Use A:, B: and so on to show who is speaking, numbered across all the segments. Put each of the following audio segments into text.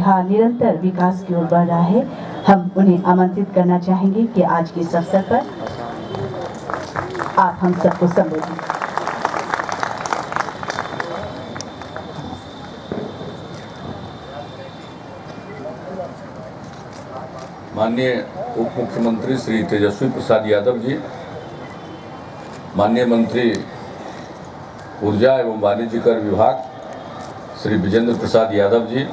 A: हाँ, निरंतर विकास की ओर बढ़ रहा है। हम उन्हें आमंत्रित करना चाहेंगे कि आज के इस अवसर पर आप हम सबको संबोधित।
B: माननीय उप मुख्यमंत्री श्री तेजस्वी प्रसाद यादव जी, माननीय मंत्री ऊर्जा एवं वाणिज्य कर विभाग श्री विजेंद्र प्रसाद यादव जी,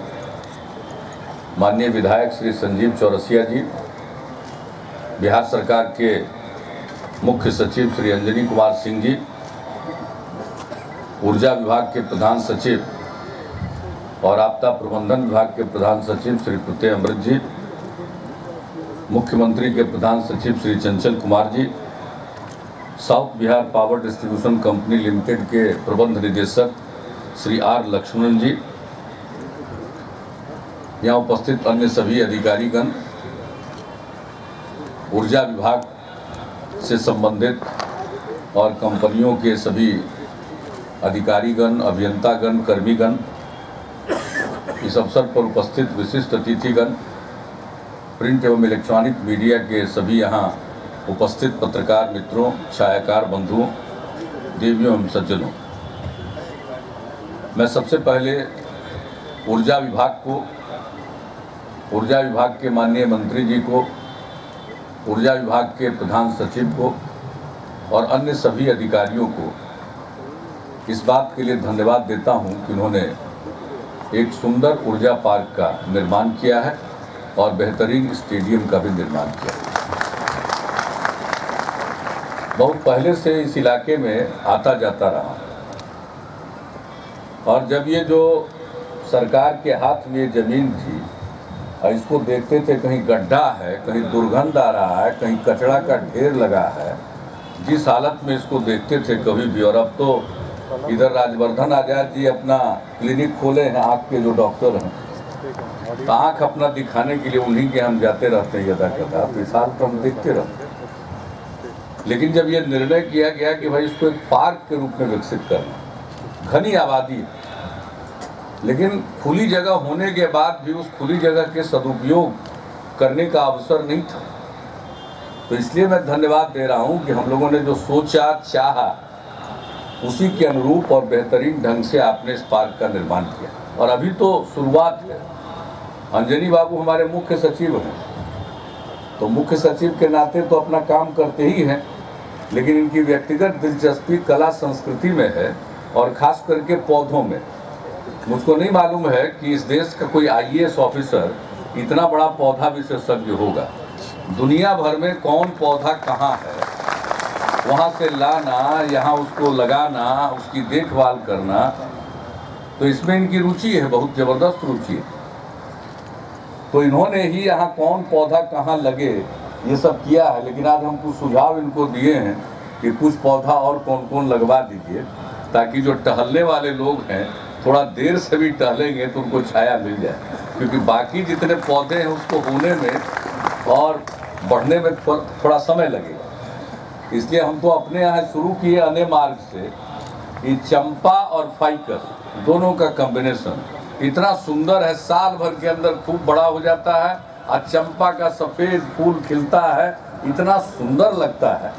B: माननीय विधायक श्री संजीव चौरसिया जी, बिहार सरकार के मुख्य सचिव श्री अंजनी कुमार सिंह जी, ऊर्जा विभाग के प्रधान सचिव और आपदा प्रबंधन विभाग के प्रधान सचिव श्री प्रत्यय अमृत जी, मुख्यमंत्री के प्रधान सचिव Shri Chanchal Kumar ji, South Bihar power distribution company limited के प्रबंध निदेशक श्री आर लक्ष्मणन जी, यहाँ उपस्थित अन्य सभी अधिकारीगण, ऊर्जा विभाग से संबंधित और कंपनियों के सभी अधिकारीगण, अभियंतागण, कर्मीगण, इस अवसर पर उपस्थित विशिष्ट अतिथिगण, प्रिंट एवं इलेक्ट्रॉनिक मीडिया के सभी यहाँ उपस्थित पत्रकार मित्रों, छायाकार बंधुओं, देवियों एवं सज्जनों, मैं सबसे पहले ऊर्जा विभाग के माननीय मंत्री जी को, ऊर्जा विभाग के प्रधान सचिव को और अन्य सभी अधिकारियों को इस बात के लिए धन्यवाद देता हूं कि उन्होंने एक सुंदर ऊर्जा पार्क का निर्माण किया है और बेहतरीन स्टेडियम का भी निर्माण किया है। बहुत पहले से इस इलाके में आता जाता रहा और जब ये जो सरकार के हाथ में ज़मीन थी और इसको देखते थे, कहीं गड्ढा है, कहीं दुर्गंध आ रहा है, कहीं कचरा का ढेर लगा है, जिस हालत में इसको देखते थे कभी भी। और अब तो इधर राजवर्धन आजाद जी अपना क्लिनिक खोले हैं, आँख के जो डॉक्टर हैं, तो आँख अपना दिखाने के लिए उन्हीं के हम जाते रहते हैं यदा कदा, तो इस हाल पर हम देखते रहते हैं। लेकिन जब ये निर्णय किया गया कि भाई इसको एक पार्क के रूप में विकसित करना, घनी आबादी है, लेकिन खुली जगह होने के बाद भी उस खुली जगह के सदुपयोग करने का अवसर नहीं था, तो इसलिए मैं धन्यवाद दे रहा हूं कि हम लोगों ने जो सोचा, चाहा, उसी के अनुरूप और बेहतरीन ढंग से आपने इस पार्क का निर्माण किया। और अभी तो शुरुआत है। अंजनी बाबू हमारे मुख्य सचिव हैं, तो मुख्य सचिव के नाते तो अपना काम करते ही हैं, लेकिन इनकी व्यक्तिगत दिलचस्पी कला संस्कृति में है और खास करके पौधों में। मुझको नहीं मालूम है कि इस देश का कोई IAS ऑफिसर इतना बड़ा पौधा विशेषज्ञ होगा। दुनिया भर में कौन पौधा कहाँ है, वहाँ से लाना, यहाँ उसको लगाना, उसकी देखभाल करना, तो इसमें इनकी रुचि है, बहुत ज़बरदस्त रुचि है। तो इन्होंने ही यहाँ कौन पौधा कहाँ लगे ये सब किया है। लेकिन आज हम कुछ सुझाव इनको दिए हैं कि कुछ पौधा और कौन कौन लगवा दीजिए, ताकि जो टहलने वाले लोग हैं थोड़ा देर से भी टहलेंगे तो उनको छाया मिल जाए, क्योंकि बाकी जितने पौधे हैं उसको होने में और बढ़ने में थोड़ा समय लगेगा। इसलिए हम तो अपने यहाँ शुरू किए अन्य मार्ग से कि चंपा और फाइकस दोनों का कॉम्बिनेशन इतना सुंदर है, साल भर के अंदर खूब बड़ा हो जाता है और चंपा का सफ़ेद फूल खिलता है, इतना सुंदर लगता है।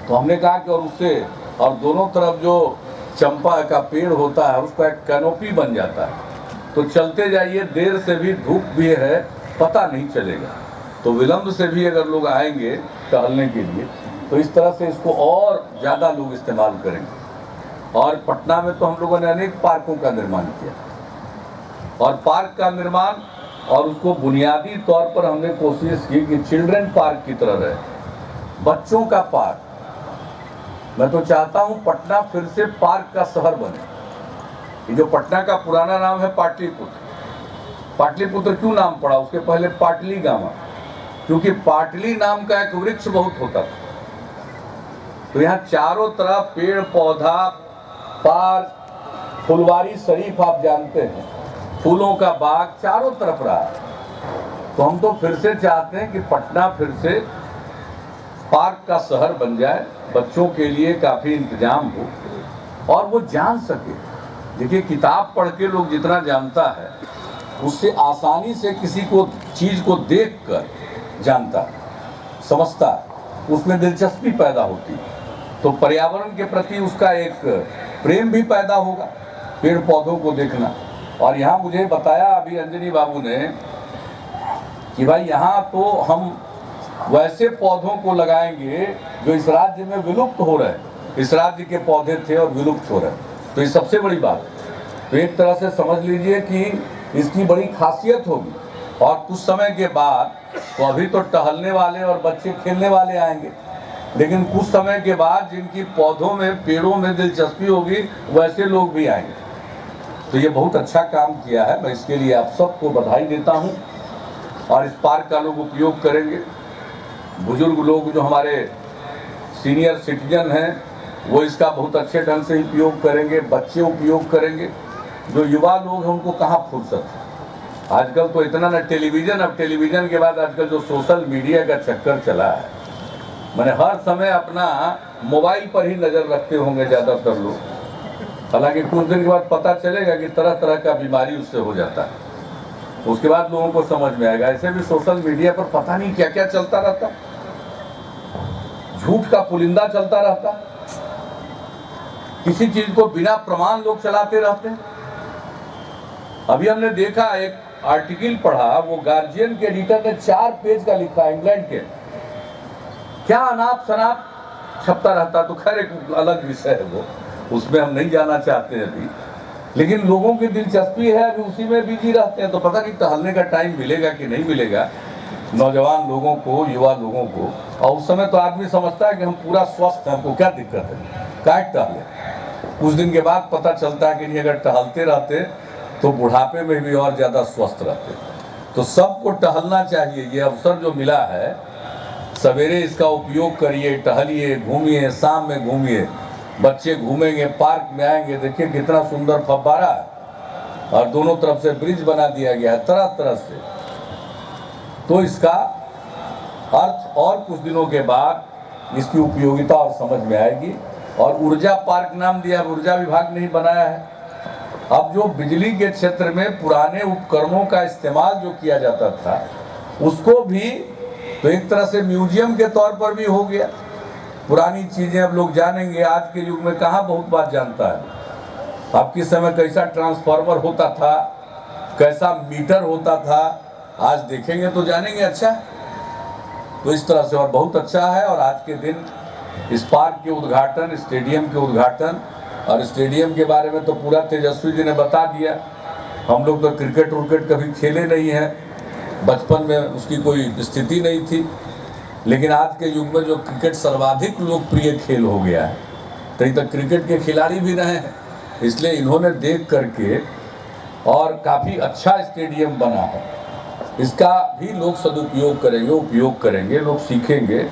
B: तो हमने कहा कि और उससे और दोनों तरफ जो चंपा का पेड़ होता है उसका एक कैनोपी बन जाता है, तो चलते जाइए, देर से भी, धूप भी है, पता नहीं चलेगा। तो विलंब से भी अगर लोग आएंगे टहलने के लिए तो इस तरह से इसको और ज़्यादा लोग इस्तेमाल करेंगे। और पटना में तो हम लोगों ने अनेक पार्कों का निर्माण किया और पार्क का निर्माण और उसको बुनियादी तौर पर हमने कोशिश की कि चिल्ड्रन पार्क की तरह रहे, बच्चों का पार्क। मैं तो चाहता हूं पटना फिर से पार्क का शहर बने। ये जो पटना का पुराना नाम है पाटलिपुत्र, पाटलिपुत्र क्यों नाम पड़ा, उसके पहले पाटली गांव, क्योंकि पाटली नाम का एक वृक्ष बहुत होता था। तो यहाँ चारों तरफ पेड़ पौधा, पार्क, फुलवारी शरीफ आप जानते हैं, फूलों का बाग चारों तरफ रहा। तो हम तो फिर से चाहते हैं कि पटना फिर से पार्क का शहर बन जाए, बच्चों के लिए काफ़ी इंतजाम हो और वो जान सके। देखिए, किताब पढ़ के लोग जितना जानता है उससे आसानी से किसी को चीज़ को देखकर जानता, समझता, उसमें दिलचस्पी पैदा होती, तो पर्यावरण के प्रति उसका एक प्रेम भी पैदा होगा, पेड़ पौधों को देखना। और यहाँ मुझे बताया अभी अंजनी बाबू ने कि भाई यहाँ तो हम वैसे पौधों को लगाएंगे जो इस राज्य में विलुप्त हो रहे हैं, इस राज्य के पौधे थे और विलुप्त हो रहे हैं, तो ये सबसे बड़ी बात है। तो एक तरह से समझ लीजिए कि इसकी बड़ी खासियत होगी। और कुछ समय के बाद तो अभी तो टहलने वाले और बच्चे खेलने वाले आएंगे, लेकिन कुछ समय के बाद जिनकी पौधों में, पेड़ों में दिलचस्पी होगी, वैसे लोग भी आएंगे। तो ये बहुत अच्छा काम किया है, मैं इसके लिए आप सबको बधाई देता हूँ। और इस पार्क का लोग उपयोग करेंगे, बुजुर्ग लोग जो हमारे सीनियर सिटीजन हैं वो इसका बहुत अच्छे ढंग से उपयोग करेंगे, बच्चे उपयोग करेंगे, जो युवा लोग हैं उनको कहाँ फुर्सत है। आजकल तो इतना ना टेलीविज़न, अब टेलीविज़न के बाद आजकल जो सोशल मीडिया का चक्कर चला है, मैंने हर समय अपना मोबाइल पर ही नज़र रखते होंगे ज़्यादातर लोग। हालांकि कुछ दिन के बाद पता चलेगा कि तरह तरह का बीमारी उससे हो जाता है, उसके बाद लोगों को समझ में आएगा। ऐसे भी सोशल मीडिया पर पता नहीं क्या क्या चलता रहता, झूठ का पुलिंदा चलता रहता, किसी चीज को बिना प्रमाण लोग चलाते रहते हैं। अभी हमने देखा, एक आर्टिकल पढ़ा, वो गार्जियन के एडिटर ने 4 पेज का लिखा, इंग्लैंड के, क्या अनाप शनाप छपता रहता। तो खैर एक अलग विषय है वो, उसमें हम नहीं जाना चाहते हैं अभी, लेकिन लोगों की दिलचस्पी है, अभी उसी में बिजी रहते हैं। तो पता नहीं टहलने का टाइम मिलेगा कि नहीं मिलेगा नौजवान लोगों को, युवा लोगों को। और उस समय तो आदमी समझता है कि हम पूरा स्वस्थ हैं, हमको क्या दिक्कत है, क्या टहले। कुछ दिन के बाद पता चलता है कि नहीं, अगर टहलते रहते तो बुढ़ापे में भी और ज़्यादा स्वस्थ रहते। तो सबको टहलना चाहिए, ये अवसर जो मिला है, सवेरे इसका उपयोग करिए, टहलिए, घूमिए, शाम में घूमिए, बच्चे घूमेंगे, पार्क में आएंगे, देखिए कितना सुंदर फव्वारा है, और दोनों तरफ से ब्रिज बना दिया गया है तरह तरह से। तो इसका अर्थ और कुछ दिनों के बाद इसकी उपयोगिता और समझ में आएगी। और ऊर्जा पार्क नाम दिया, ऊर्जा विभाग ने ही बनाया है। अब जो बिजली के क्षेत्र में पुराने उपकरणों का इस्तेमाल जो किया जाता था, उसको भी तो एक तरह से म्यूजियम के तौर पर भी हो गया। पुरानी चीज़ें अब लोग जानेंगे, आज के युग में कहाँ बहुत बात जानता है। अब किस समय कैसा ट्रांसफार्मर होता था, कैसा मीटर होता था, आज देखेंगे तो जानेंगे। अच्छा, तो इस तरह से और बहुत अच्छा है। और आज के दिन इस पार्क के उद्घाटन, स्टेडियम के उद्घाटन, और स्टेडियम के बारे में तो पूरा तेजस्वी जी ने बता दिया। हम लोग तो क्रिकेट व्रिकेट कभी खेले नहीं हैं, बचपन में उसकी कोई स्थिति नहीं थी, लेकिन आज के युग में जो क्रिकेट सर्वाधिक लोकप्रिय खेल हो गया है, कहीं तक क्रिकेट के खिलाड़ी भी रहे हैं, इसलिए इन्होंने देख करके, और काफ़ी अच्छा स्टेडियम बना है, इसका भी लोग सदुपयोग करेंगे, उपयोग करेंगे, लोग सीखेंगे,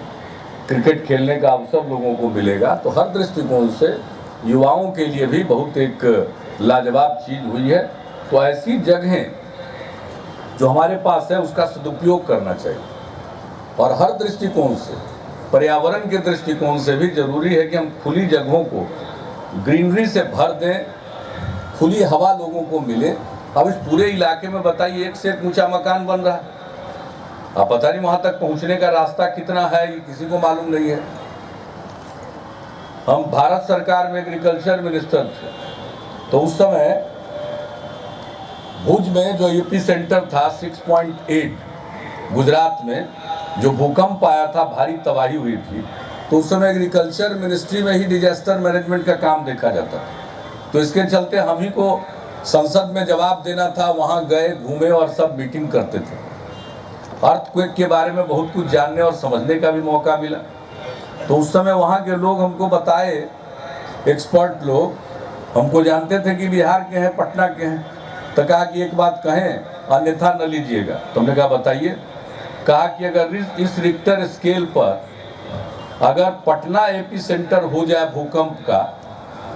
B: क्रिकेट खेलने का अवसर लोगों को मिलेगा। तो हर दृष्टिकोण से युवाओं के लिए भी बहुत एक लाजवाब चीज़ हुई है। तो ऐसी जगहें जो हमारे पास है उसका सदुपयोग करना चाहिए। और हर दृष्टिकोण से, पर्यावरण के दृष्टिकोण से भी जरूरी है कि हम खुली जगहों को ग्रीनरी से भर दें, खुली हवा लोगों को मिले। अब इस पूरे इलाके में बताइए, एक से एक ऊंचा मकान बन रहा है, अब पता नहीं वहां तक पहुंचने का रास्ता कितना है, ये किसी को मालूम नहीं है। हम भारत सरकार में एग्रीकल्चर मिनिस्टर थे, तो उस समय भुज में जो यूपी सेंटर था 6.8 गुजरात में, जो भूकंप आया था, भारी तबाही हुई थी, तो उस समय एग्रीकल्चर मिनिस्ट्री में ही डिजास्टर मैनेजमेंट का काम देखा जाता था। तो इसके चलते हम ही को संसद में जवाब देना था, वहाँ गए, घूमे और सब मीटिंग करते थे। अर्थक्वेक के बारे में बहुत कुछ जानने और समझने का भी मौका मिला। तो उस समय वहाँ के लोग हमको बताए, एक्सपर्ट लोग हमको जानते थे कि बिहार के हैं, पटना के हैं, तो कहा कि एक बात कहें, अन्यथा न लीजिएगा। तो हमने कहा बताइए। कहा कि अगर इस रिक्टर स्केल पर अगर पटना एपी सेंटर हो जाए भूकंप का,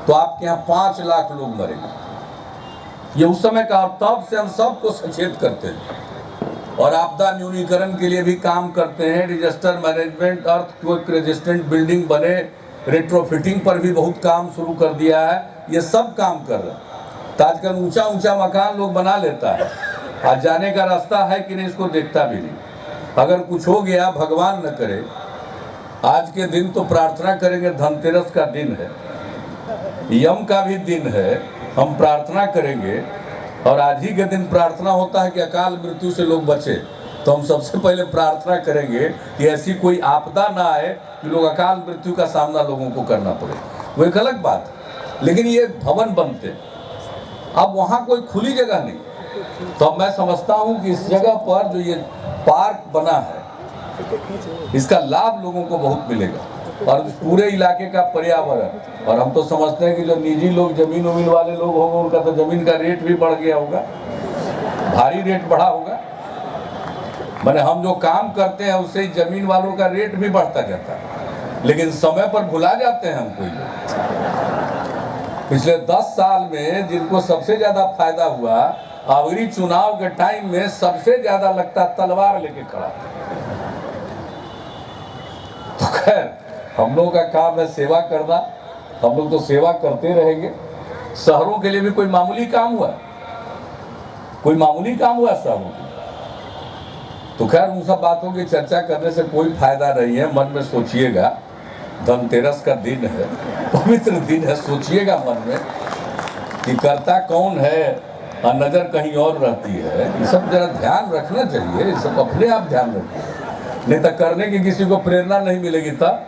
B: तो आपके यहाँ 5 लाख लोग मरेंगे। ये उस समय का, और तब से हम सबको सचेत करते हैं और आपदा न्यूनीकरण के लिए भी काम करते हैं। Disaster management, earthquake resistant building बने, रेट्रोफिटिंग पर भी बहुत काम शुरू कर दिया है। ये सब काम कर रहे हैं। तो आजकल ऊंचा ऊंचा मकान लोग बना लेता है, आज जाने का रास्ता है कि नहीं इसको देखता भी नहीं। अगर कुछ हो गया, भगवान न करे, आज के दिन तो प्रार्थना करेंगे, धनतेरस का दिन है, यम का भी दिन है, हम प्रार्थना करेंगे। और आज ही के दिन प्रार्थना होता है कि अकाल मृत्यु से लोग बचे, तो हम सबसे पहले प्रार्थना करेंगे कि ऐसी कोई आपदा ना आए कि लोग अकाल मृत्यु का सामना लोगों को करना पड़े। वो एक अलग बात है, लेकिन ये भवन बनते, अब वहाँ कोई खुली जगह नहीं, तो मैं समझता हूँ कि इस जगह पर जो ये पार्क बना है, इसका लाभ लोगों को बहुत मिलेगा और पूरे इलाके का पर्यावरण। और हम तो समझते हैं कि जो निजी लोग, जमीन उमीन वाले लोग होंगे, उनका तो जमीन का रेट भी बढ़ गया होगा, भारी रेट बढ़ा होगा। मैंने हम जो काम करते हैं उससे ही जमीन वालों का रेट भी बढ़ता जाता है, लेकिन समय पर भुला जाते हैं हम कोई लोग। पिछले 10 साल में जिनको सबसे ज्यादा फायदा हुआ, आखिरी चुनाव के टाइम में सबसे ज्यादा लगता तलवार लेके खड़ा। तो खैर हम लोगों का काम है सेवा करना, हम लोग तो सेवा करते रहेंगे। शहरों के लिए भी कोई मामूली काम हुआ, कोई मामूली काम हुआ शहरों के? तो खैर उन सब बातों की चर्चा करने से कोई फायदा नहीं है। मन में सोचिएगा, धनतेरस का दिन है, पवित्र दिन है, सोचिएगा मन में कि करता कौन है और नजर कहीं और रहती है। ये सब जरा ध्यान रखना चाहिए, ये सब अपने आप ध्यान रखिए, नहीं तो करने की किसी को प्रेरणा नहीं मिलेगी। तब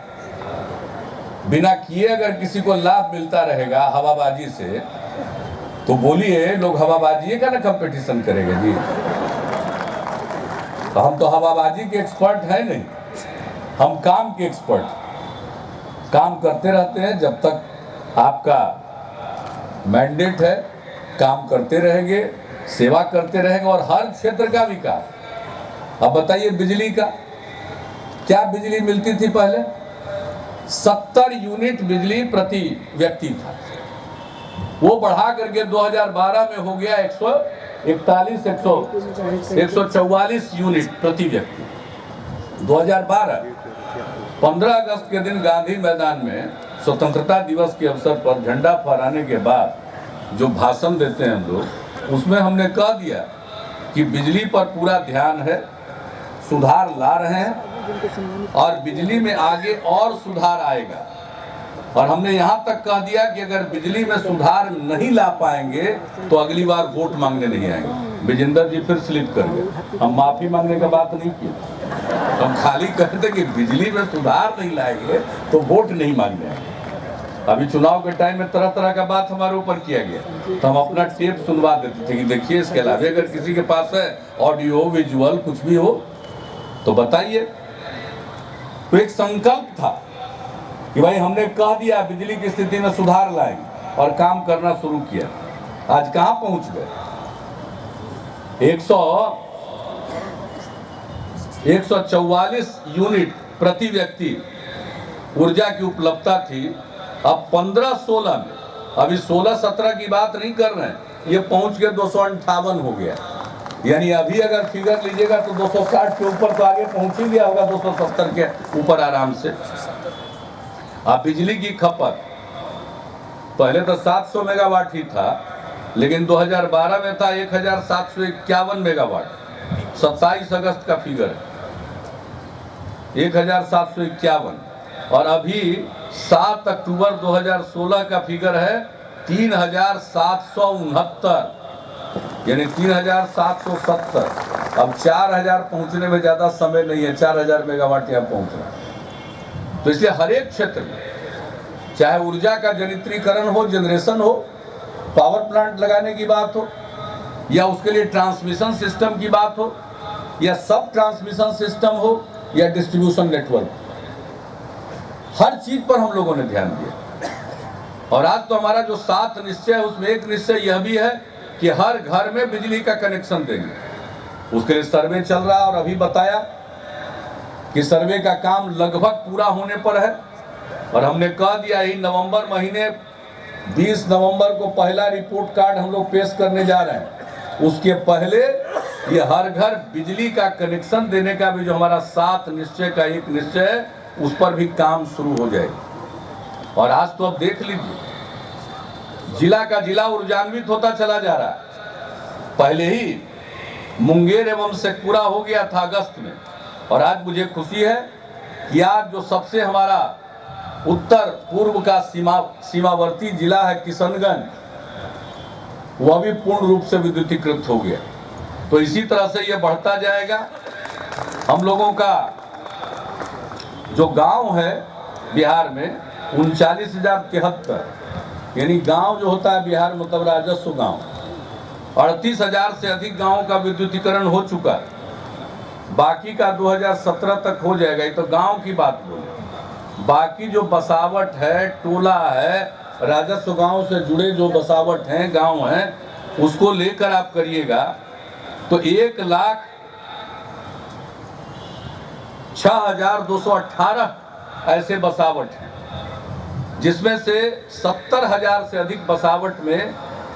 B: बिना किए अगर किसी को लाभ मिलता रहेगा हवाबाजी से, तो बोलिए लोग हवाबाजी का ना कंपटीशन करेंगे जी। तो हम तो हवाबाजी के एक्सपर्ट हैं नहीं, हम काम के एक्सपर्ट, काम करते रहते हैं। जब तक आपका मैंडेट है काम करते रहेंगे, सेवा करते रहेंगे और हर क्षेत्र का विकास। अब बताइए बिजली का, क्या बिजली मिलती थी पहले? 70 यूनिट बिजली प्रति व्यक्ति था, वो बढ़ा करके 2012 में हो गया 144 यूनिट प्रति व्यक्ति। 2012 15 अगस्त के दिन गांधी मैदान में स्वतंत्रता दिवस के अवसर पर झंडा फहराने के बाद जो भाषण देते हैं हम लोग, उसमें हमने कह दिया कि बिजली पर पूरा ध्यान है, सुधार ला रहे हैं और बिजली में आगे और सुधार आएगा। और हमने यहाँ तक कह दिया कि अगर बिजली में सुधार नहीं ला पाएंगे तो अगली बार वोट मांगने नहीं आएंगे। विजेंद्र जी फिर स्लिप कर गए, हम माफी मांगने का बात नहीं की, हम खाली कहते कि बिजली में सुधार नहीं लाएंगे तो वोट नहीं मांगने आएंगे। अभी चुनाव के टाइम में तरह तरह का बात हमारे ऊपर किया गया, तो हम अपना टेप सुनवा देते थे कि देखिए इसके अलावा अगर किसी के पास है ऑडियो विजुअल कुछ भी हो तो बताइए। तो एक संकल्प था कि भाई हमने कह दिया बिजली की स्थिति में सुधार लाएंगे और काम करना शुरू किया। आज कहां पहुंच गए? 144 यूनिट प्रति व्यक्ति ऊर्जा की उपलब्धता थी, अब 15-16 में, अभी 16-17 की बात नहीं कर रहे हैं, ये पहुंच के 258 हो गया। यानी अभी अगर फिगर लीजिएगा तो 260 के ऊपर तो आगे पहुंच ही गया होगा, 270 के ऊपर आराम से। अब बिजली की खपत पहले तो 700 मेगावाट ही था, लेकिन 2012 में था 1751 मेगावाट। 27 अगस्त का फिगर है 1751, और अभी 7 अक्टूबर 2016 का फिगर है 3769, यानी 3770। अब 4000 पहुंचने में ज्यादा समय नहीं है, 4000 मेगावाट यहाँ पहुंचना। तो इसलिए हर एक क्षेत्र में, चाहे ऊर्जा का जनित्रीकरण हो, जनरेशन हो, पावर प्लांट लगाने की बात हो, या उसके लिए ट्रांसमिशन सिस्टम की बात हो, या सब ट्रांसमिशन सिस्टम हो, या डिस्ट्रीब्यूशन नेटवर्क, हर चीज पर हम लोगों ने ध्यान दिया। और आज तो हमारा जो 7 निश्चय है उसमें एक निश्चय यह भी है कि हर घर में बिजली का कनेक्शन देंगे। उसके लिए सर्वे चल रहा है और अभी बताया कि सर्वे का काम लगभग पूरा होने पर है। और हमने कह दिया ही नवंबर महीने 20 नवंबर को पहला रिपोर्ट कार्ड हम लोग पेश करने जा रहे हैं। उसके पहले ये हर घर बिजली का कनेक्शन देने का भी जो हमारा 7 निश्चय का एक निश्चय है, उस पर भी काम शुरू हो जाएगा। और आज तो अब देख लीजिए, जिला का जिला ऊर्जान्वित होता चला जा रहा है। पहले ही मुंगेर एवं शेखपुरा हो गया था अगस्त में, और आज मुझे खुशी है कि आज जो सबसे हमारा उत्तर पूर्व का सीमावर्ती जिला है किशनगंज, वह भी पूर्ण रूप से विद्युतीकृत हो गया। तो इसी तरह से यह बढ़ता जाएगा। हम लोगों का जो गांव है बिहार में 39,073, यानी गांव जो होता है बिहार मतलब राजस्व गांव, 38,000 से अधिक गांवों का विद्युतीकरण हो चुका है। बाकी का 2017 तक हो जाएगा। ये तो गांव की बात बोले, बाकी जो बसावट है, टोला है, राजस्व गांव से जुड़े जो बसावट हैं, गांव हैं, उसको लेकर आप करिएगा तो 1,06,218 ऐसे बसावट हैं, जिसमें से 70,000 से अधिक बसावट में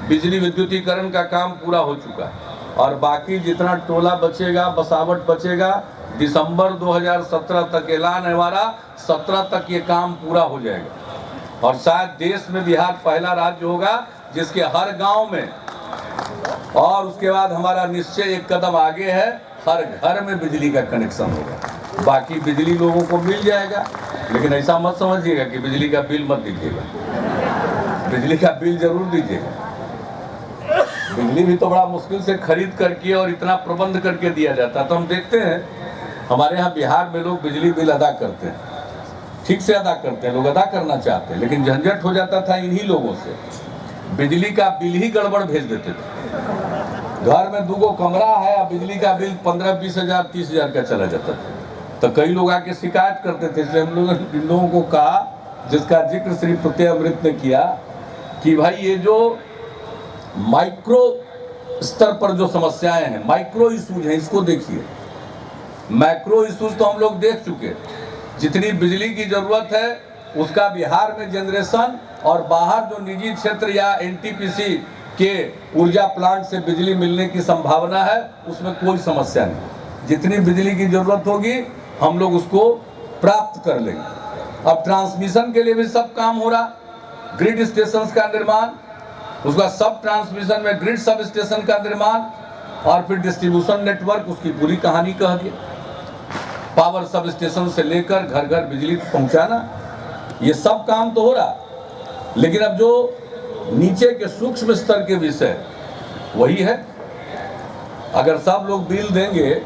B: बिजली विद्युतीकरण का काम पूरा हो चुका है। और बाकी जितना टोला बचेगा, बसावट बचेगा, दिसंबर 2017 तक ऐलान है हमारा, 17 तक ये काम पूरा हो जाएगा। और शायद देश में बिहार पहला राज्य होगा जिसके हर गांव में, और उसके बाद हमारा निश्चय एक कदम आगे है, हर घर में बिजली का कनेक्शन होगा। बाकी बिजली लोगों को मिल जाएगा, लेकिन ऐसा मत समझिएगा कि बिजली का बिल मत दीजिएगा। बिजली का बिल जरूर दीजिएगा। बिजली भी तो बड़ा मुश्किल से खरीद करके और इतना प्रबंध करके दिया जाता है। तो हम देखते हैं हमारे यहाँ बिहार में लोग बिजली बिल अदा करते हैं, ठीक से अदा करते हैं, लोग अदा करना चाहते हैं, लेकिन झंझट हो जाता था इन्हीं लोगों से। बिजली का बिल ही गड़बड़ भेज देते थे। घर में 2 कमरा है, अब बिजली का बिल 15-20 हजार 30 हजार का चला जाता था। तो कई लोग आके शिकायत करते थे। इसलिए हम लोगों ने इन लोगों को कहा, जिसका जिक्र श्री प्रत्यय अमृत ने किया, कि भाई ये जो माइक्रो स्तर पर जो समस्याएं हैं, माइक्रो इशूज हैं, इसको देखिए। मैक्रो इशूज तो हम लोग देख चुके। जितनी बिजली की जरूरत है उसका बिहार में जनरेशन, और बाहर जो निजी क्षेत्र या एनटीपीसी के ऊर्जा प्लांट से बिजली मिलने की संभावना है, उसमें कोई समस्या नहीं। जितनी बिजली की जरूरत होगी हम लोग उसको प्राप्त कर लेंगे। अब ट्रांसमिशन के लिए भी सब काम हो रहा, ग्रिड स्टेशन का निर्माण, उसका सब ट्रांसमिशन में ग्रिड सब स्टेशन का निर्माण, और फिर डिस्ट्रीब्यूशन नेटवर्क, उसकी पूरी कहानी कह दी। पावर सब स्टेशन से लेकर घर घर बिजली पहुंचाना, ये सब काम तो हो रहा। लेकिन अब जो नीचे के सूक्ष्म स्तर के विषय वही है। अगर सब लोग बिल देंगे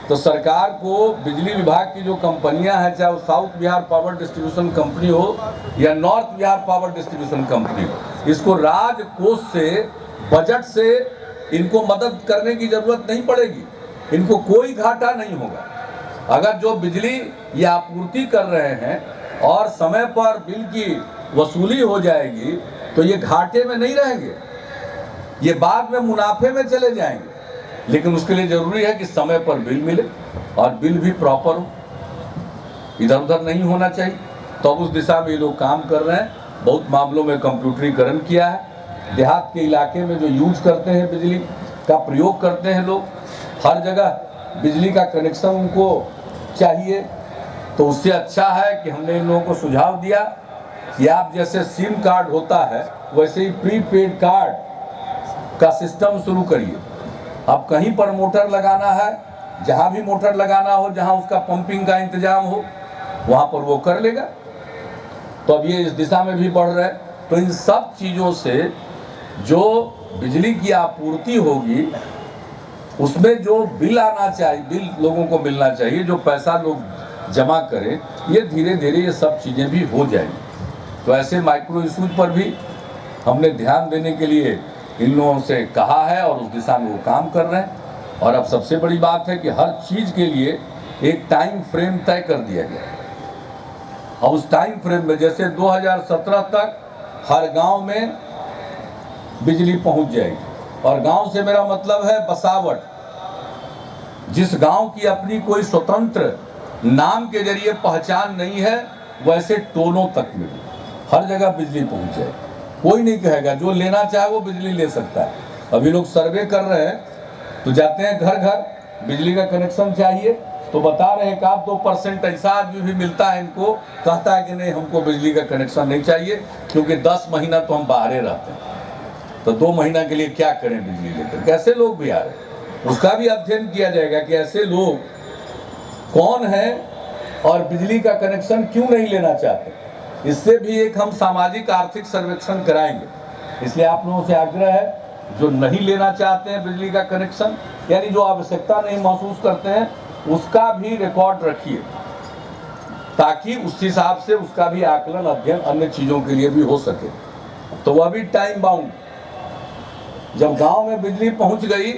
B: तो सरकार को बिजली विभाग की जो कंपनियां हैं, चाहे वो south Bihar power distribution company हो या north Bihar power distribution company हो, इसको राजकोष से, बजट से इनको मदद करने की जरूरत नहीं पड़ेगी। इनको कोई घाटा नहीं होगा। अगर जो बिजली या आपूर्ति कर रहे हैं और समय पर बिल की वसूली हो जाएगी तो ये घाटे में नहीं रहेंगे, ये बाद में मुनाफे में चले जाएंगे। लेकिन उसके लिए जरूरी है कि समय पर बिल मिले और बिल भी प्रॉपर हो, इधर उधर नहीं होना चाहिए। तो अब उस दिशा में ये लोग काम कर रहे हैं। बहुत मामलों में कंप्यूटरीकरण किया है। देहात के इलाके में जो यूज करते हैं, बिजली का प्रयोग करते हैं लोग, हर जगह बिजली का कनेक्शन उनको चाहिए। तो उससे अच्छा है कि हमने इन लोगों को सुझाव दिया कि आप जैसे सिम कार्ड होता है वैसे ही प्रीपेड कार्ड का सिस्टम शुरू करिए। अब कहीं पर मोटर लगाना है, जहाँ भी मोटर लगाना हो, जहाँ उसका पंपिंग का इंतजाम हो, वहाँ पर वो कर लेगा। तो अब ये इस दिशा में भी बढ़ रहा है। तो इन सब चीज़ों से जो बिजली की आपूर्ति होगी उसमें जो बिल आना चाहिए, बिल लोगों को मिलना चाहिए, जो पैसा लोग जमा करें, ये धीरे धीरे ये सब चीज़ें भी हो जाएंगी। तो ऐसे माइक्रो इशूज पर भी हमने ध्यान देने के लिए इन लोगों से कहा है और उस दिशा में वो काम कर रहे हैं। और अब सबसे बड़ी बात है कि हर चीज़ के लिए एक टाइम फ्रेम तय कर दिया गया है। और उस टाइम फ्रेम में जैसे 2017 तक हर गांव में बिजली पहुंच जाएगी। और गांव से मेरा मतलब है बसावट, जिस गांव की अपनी कोई स्वतंत्र नाम के जरिए पहचान नहीं है, वैसे टोलों तक मिली, हर जगह बिजली पहुंच जाए। कोई नहीं कहेगा, जो लेना चाहे वो बिजली ले सकता है। अभी लोग सर्वे कर रहे हैं तो जाते हैं घर घर, बिजली का कनेक्शन चाहिए तो बता रहे हैं कि आप 2% ऐसा आदमी भी मिलता है, इनको कहता है कि नहीं हमको बिजली का कनेक्शन नहीं चाहिए, क्योंकि 10 महीना तो हम बाहर रहते हैं, तो 2 महीना के लिए क्या करें बिजली लेकर। कैसे लोग भी आ रहे हैं। उसका भी अध्ययन किया जाएगा कि ऐसे लोग कौन हैं और बिजली का कनेक्शन क्यों नहीं लेना चाहते। इससे भी एक हम सामाजिक आर्थिक सर्वेक्षण कराएंगे। इसलिए आप लोगों से आग्रह है, जो नहीं लेना चाहते हैं बिजली का कनेक्शन, यानी जो आवश्यकता नहीं महसूस करते हैं, उसका भी रिकॉर्ड रखिए, ताकि उस हिसाब से उसका भी आकलन अध्ययन अन्य चीज़ों के लिए भी हो सके। तो वह भी टाइम बाउंड, जब गांव में बिजली पहुंच गई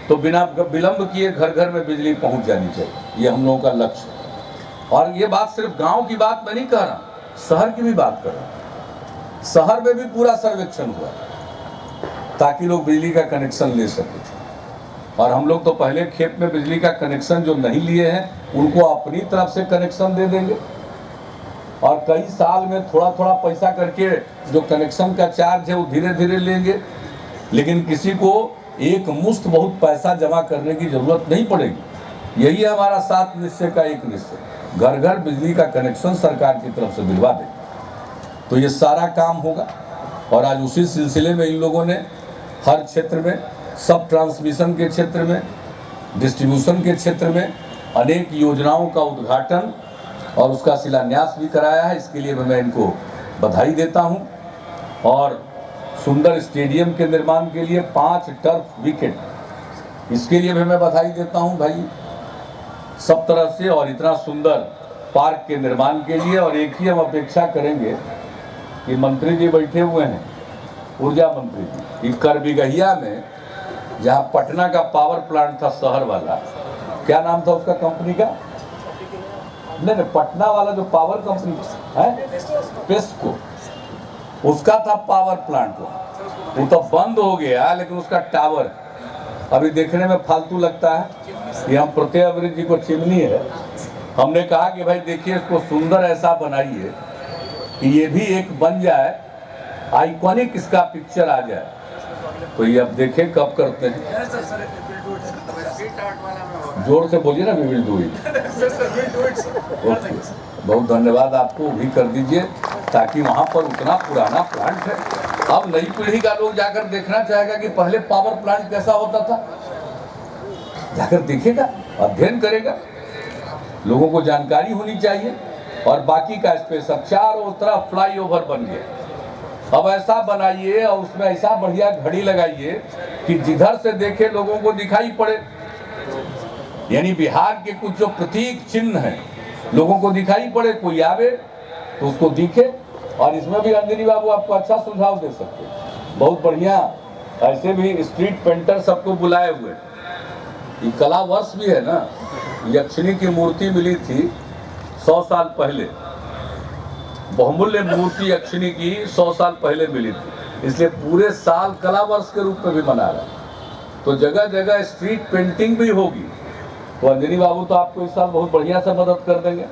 B: तो बिना विलंब किए घर घर में बिजली पहुंच जानी चाहिए, ये हम लोगों का लक्ष्य है। और ये बात सिर्फ गांव की बात मैं नहीं कह रहा, शहर की भी बात कर रहा हूँ। शहर में भी पूरा सर्वेक्षण हुआ ताकि लोग बिजली का कनेक्शन ले सकें। और हम लोग तो पहले खेत में बिजली का कनेक्शन जो नहीं लिए हैं उनको अपनी तरफ से कनेक्शन दे देंगे, और कई साल में थोड़ा थोड़ा पैसा करके जो कनेक्शन का चार्ज है वो धीरे धीरे लेंगे। लेकिन किसी को एक मुश्त बहुत पैसा जमा करने की जरूरत नहीं पड़ेगी। यही है हमारा 7 निश्चय का एक निश्चय, घर घर बिजली का कनेक्शन सरकार की तरफ से दिलवा दें। तो ये सारा काम होगा। और आज उसी सिलसिले में इन लोगों ने हर क्षेत्र में, सब ट्रांसमिशन के क्षेत्र में, डिस्ट्रीब्यूशन के क्षेत्र में अनेक योजनाओं का उद्घाटन और उसका शिलान्यास भी कराया है। इसके लिए मैं इनको बधाई देता हूं। और सुंदर स्टेडियम के निर्माण के लिए 5 टर्फ विकेट, इसके लिए भी मैं बधाई देता हूं भाई सब तरह से। और इतना सुंदर पार्क के निर्माण के लिए। और एक ही हम अपेक्षा करेंगे कि मंत्री जी बैठे हुए हैं, ऊर्जा मंत्री जी, करबिगहिया में जहां पटना का पावर प्लांट था शहर वाला, क्या नाम था उसका कंपनी का? नहीं, पटना वाला जो पावर कंपनी है पेस्को, उसका था पावर प्लांट, वो तो बंद हो गया, लेकिन उसका टावर अभी देखने में फालतू लगता है। ये हम प्रत्यय अमृत जी को चिमनी है, हमने कहा कि भाई देखिए इसको सुंदर ऐसा बनाइए कि ये भी एक बन जाए, आइकॉनिक इसका पिक्चर आ जाए। तो ये अब देखें कब करते हैं, जोर से बोलिए ना, वी विल डू इट। बहुत धन्यवाद, आपको भी कर दीजिए, ताकि वहाँ पर उतना पुराना प्लांट है। अब नई पीढ़ी का लोग जाकर देखना चाहेगा कि पहले पावर प्लांट कैसा होता था, जाकर देखेगा, अध्ययन करेगा, लोगों को जानकारी होनी चाहिए। और बाकी का स्पेस, अब चारों तरफ फ्लाईओवर बन गया, अब ऐसा बनाइए और उसमें ऐसा बढ़िया घड़ी लगाइए कि जिधर से देखे लोगों को दिखाई पड़े। यानी बिहार के कुछ जो प्रतीक चिन्ह हैं लोगों को दिखाई पड़े, कोई आवे तो उसको दिखे। और इसमें भी अंजनी बाबू आपको अच्छा सुझाव दे सकते हैं, बहुत बढ़िया। ऐसे भी स्ट्रीट पेंटर सबको बुलाए हुए, ये कला वर्ष भी है ना। यक्षिणी की मूर्ति मिली थी 100 साल पहले, बहुमूल्य मूर्ति यक्षिणी की 100 साल पहले मिली थी, इसलिए पूरे साल कला वर्ष के रूप में भी मना रहा है। तो जगह जगह स्ट्रीट पेंटिंग भी होगी। तो अंजनी बाबू तो आपको इस साल बहुत बढ़िया से मदद कर देंगे।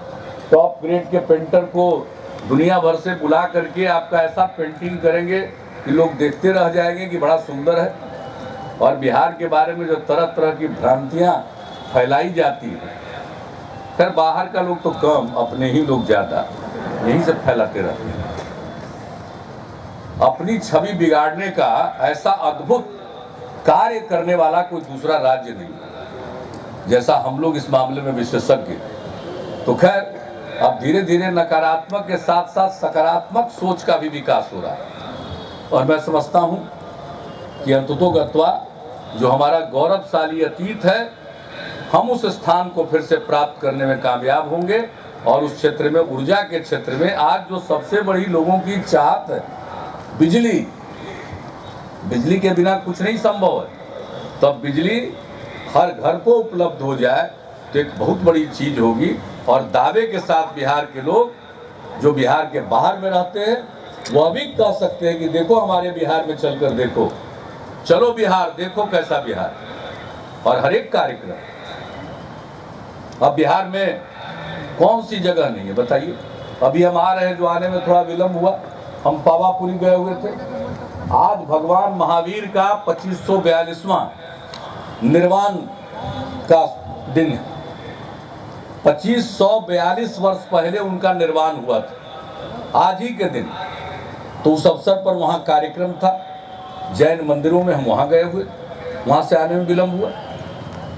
B: टॉप ग्रेड के पेंटर को दुनिया भर से बुला करके आपका ऐसा पेंटिंग करेंगे कि लोग देखते रह जाएंगे कि बड़ा सुंदर है। और बिहार के बारे में जो तरह तरह की भ्रांतियाँ फैलाई जाती है, खैर बाहर का लोग तो कम, अपने ही लोग ज़्यादा यहीं से फैलाते रहते हैं। अपनी छवि बिगाड़ने का ऐसा अद्भुत कार्य करने वाला कोई दूसरा राज्य नहीं जैसा हम लोग इस मामले में विशेषज्ञ। तो खैर अब धीरे धीरे नकारात्मक के साथ साथ सकारात्मक सोच का भी विकास हो रहा है। और मैं समझता हूं कि अंततोगत्वा जो हमारा गौरवशाली अतीत है, हम उस स्थान को फिर से प्राप्त करने में कामयाब होंगे। और उस क्षेत्र में, ऊर्जा के क्षेत्र में, आज जो सबसे बड़ी लोगों की चाहत है बिजली, बिजली के बिना कुछ नहीं संभव है। तब बिजली हर घर को उपलब्ध हो जाए तो एक बहुत बड़ी चीज होगी। और दावे के साथ बिहार के लोग जो बिहार के बाहर में रहते हैं वह भी कह सकते हैं कि देखो हमारे बिहार में चलकर देखो, चलो बिहार देखो कैसा बिहार। और हर एक कार्यक्रम, अब बिहार में कौन सी जगह नहीं है बताइए। अभी हम आ रहे हैं, जो आने में थोड़ा विलम्ब हुआ, हम पावापुरी गए हुए थे। आज भगवान महावीर का 2542वां निर्वाण का दिन है। 2542 वर्ष पहले उनका निर्वाण हुआ था, आज ही के दिन। तो उस अवसर पर वहाँ कार्यक्रम था, जैन मंदिरों में हम वहाँ गए हुए, वहाँ से आने में विलम्ब हुआ।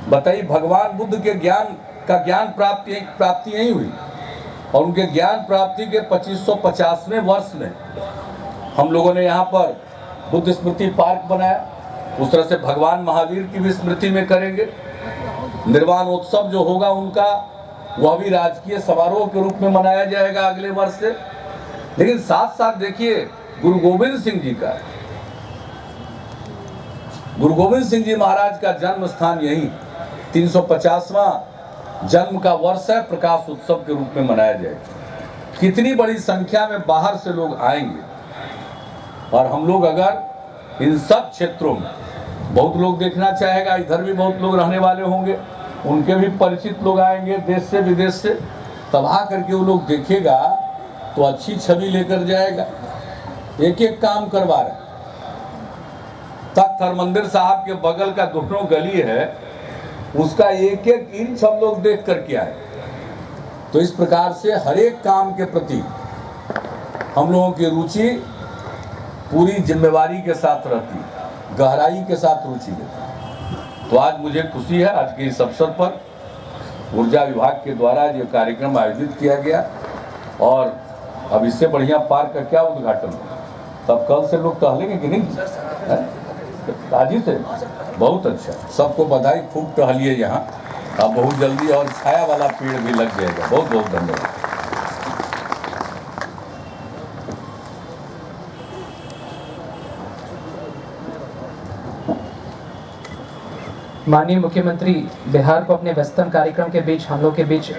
B: बताइए, भगवान बुद्ध के ज्ञान प्राप्ति यही हुई, और उनके ज्ञान प्राप्ति के 2550वें वर्ष में हम लोगों ने यहाँ पर बुद्ध स्मृति पार्क बनाया। उस तरह से भगवान महावीर की भी स्मृति में करेंगे। निर्वाणोत्सव जो होगा उनका, वह भी राजकीय समारोह के रूप में मनाया जाएगा अगले वर्ष से। लेकिन साथ साथ देखिए, गुरु गोविंद सिंह जी महाराज का जन्म स्थान यही 350वां जन्म का वर्ष है, प्रकाश उत्सव के रूप में मनाया जाएगा। कितनी बड़ी संख्या में बाहर से लोग आएंगे, और हम लोग अगर इन सब क्षेत्रों में, बहुत लोग देखना चाहेगा, इधर भी बहुत लोग रहने वाले होंगे, उनके भी परिचित लोग आएंगे देश से विदेश से, तब आ करके वो लोग देखेगा तो अच्छी छवि लेकर जाएगा। एक एक काम करवा रहे। तख्त हरमंदिर साहब के बगल का दोनों गली है, उसका एक एक इंच हम लोग देख करके आए। तो इस प्रकार से हर एक काम के प्रति हम लोगों की रुचि पूरी जिम्मेवारी के साथ रहती, गहराई के साथ रुचि लेती। तो आज मुझे खुशी है, आज के इस अवसर पर ऊर्जा विभाग के द्वारा ये कार्यक्रम आयोजित किया गया, और अब इससे बढ़िया पार्क का क्या उद्घाटन हो। तब कल से लोग टहलेंगे कि नहीं? आज ही से बहुत अच्छा, सबको बधाई, खूब टहलिए यहाँ। अब बहुत जल्दी और छाया वाला पेड़ भी लग जाएगा। बहुत बहुत धन्यवाद।
C: माननीय मुख्यमंत्री बिहार को अपने व्यस्तम कार्यक्रम के बीच हम लोग के बीच